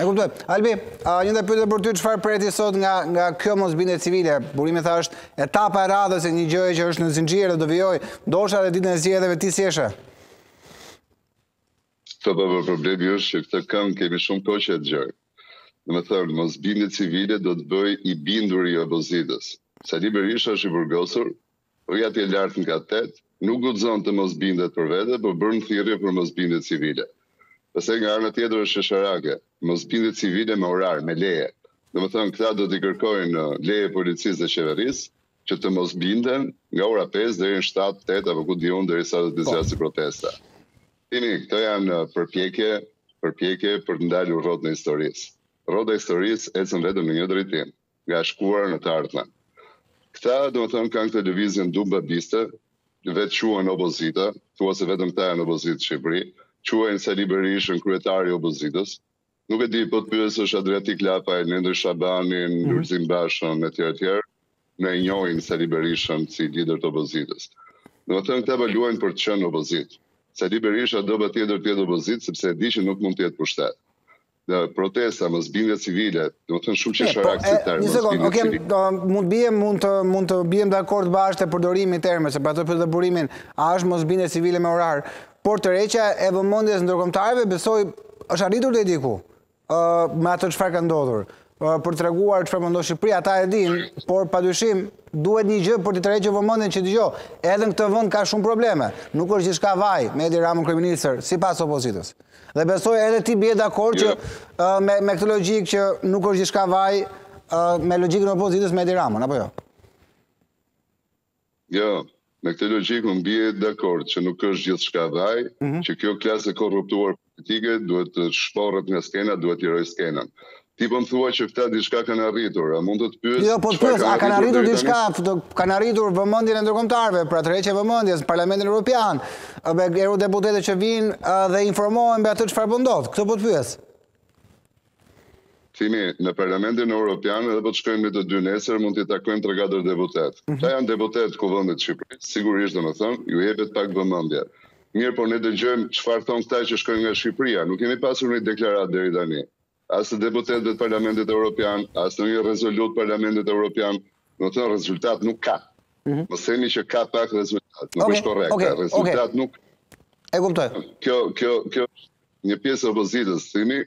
E kuptoj. Albi, një dhe pyetje për ty, çfarë preti sot nga kjo mosbindje civile? Burimi tha është etapa e radhës e një gjëje që është në zinxhir dhe do vijoj, ndoshta edhe ditën e zgjedhjeve ti si jeshe? Problemi është që këtë këngë kemi shumë kohë që e dëgjojmë. Domethënë, mosbindje civile do të bëj i bindur i opozitës. Sali Berisha është i burgosur, rrjati e lartë nga 8, nuk guxon të mos bindet për vete, por bën thirrje për mosbindje civile. Pastaj nga ana tjetër është Shesharake, mosbindje civile me orar, me leje. Domethënë, këta do t'i kërkojnë leje policisë dhe qeverisë që të mos binden nga ora 5 deri në 7, 8 apo ku diun derisa të zgjasë protesta. Këto janë përpjekje për të ndalur rrotën e historisë. Rrota e historisë ecën vetëm në një drejtim, nga shkuar në të ardhmen. Këta, domethënë, kanë këtë lëvizjen dumbabiste, vetë quhen opozita, thua se vetëm këta janë opozitë në Shqipëri, quhen Sali Berishën kryetari i opozitës. Nuk e di, po të pyesësh Adriatik Lapaj, Nendur Shabanin, Lulzim Bashën etj. Ne e njohin Sali Berishën si lider të opozitës. Domethënë, këta luajnë për të qenë opozitë. Sali Berisha do tjetër opozitë sepse e di që nuk mund të jetë pushtet. Dhe protesta, mosbindje civile, domethënë shumë qesharak si term. Një sekond, mund të bijem dakord bashkë të përdorimi i termit, se për ato për burimin, a është mosbindje civile me orar, por tërheqja e vëmendjes ndërkombëtarëve besoj është arritur deri diku me ato çfarë ka ndodhur. Për treguar çfarë mendon Shqipëria, ata e dinë, por padyshim duhet një gjë për të tërhequr vëmendjen që dëgjoj. Edhe në këtë vend ka shumë probleme. Nuk është gjithçka vaj me Edi Ramën kryeministër, sipas opozitës. Dhe besoj edhe ti bie dakord që me këtë logjikë që nuk është gjithçka vaj me logjikën e opozitës me Edi Ramën, apo jo? Jo, me këtë logjikë unë bie dakord që nuk është gjithçka vaj, që kjo klasë e korruptuar politike duhet të shporret nga skena, duhet të liroj skenën. Ti po më thua që këta diçka kanë arritur, a mund të të pyes? Jo, po të pyes, a kanë arritur diçka, kanë arritur vëmendjen e ndërkombëtarëve për tërheqje vëmendjes në Parlamentin Evropian, me eurodeputete që vinë dhe informohen mbi atë çfarë po ndodh. Këtë po të pyes. Thimi, në Parlamentin Evropian edhe po të shkojmë të dy nesër mund t'i takojmë 3-4 deputet. Këta janë deputet kuvendit Shqipërisë, sigurisht domethënë, ju jepet pak vëmendje. Mirë, por ne dëgjojmë çfarë thon këta që shkojnë nga Shqipëria, nuk kemi pasur një deklaratë deri tani. As të deputetëve të Parlamentit Evropian, as në një rezolut Parlamentit Evropian, do të thënë rezultat nuk ka. Mos themi që ka pak rezultat, nuk është korrekt. Rezultat nuk. E kuptoj. Kjo një pjesë e opozitës themi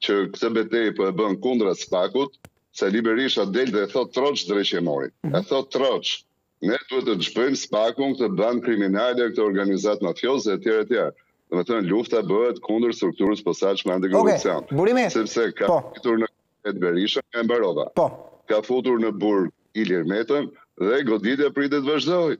që këtë betejë po e bën kundra Spakut, Sali Berisha del dhe e thot troç drejtë mori. E thot troç. Ne duhet të çpojmë Spakun këtë band kriminale, këtë organizatë mafioze etj. Domethënë lufta bëhet kundër strukturës posaçme antikorrupsion. Burimi. Sepse ka fitur në Ed Berisha nga Mbarova. Ka futur në burg Ilir Metën dhe goditja pritet vazhdoj.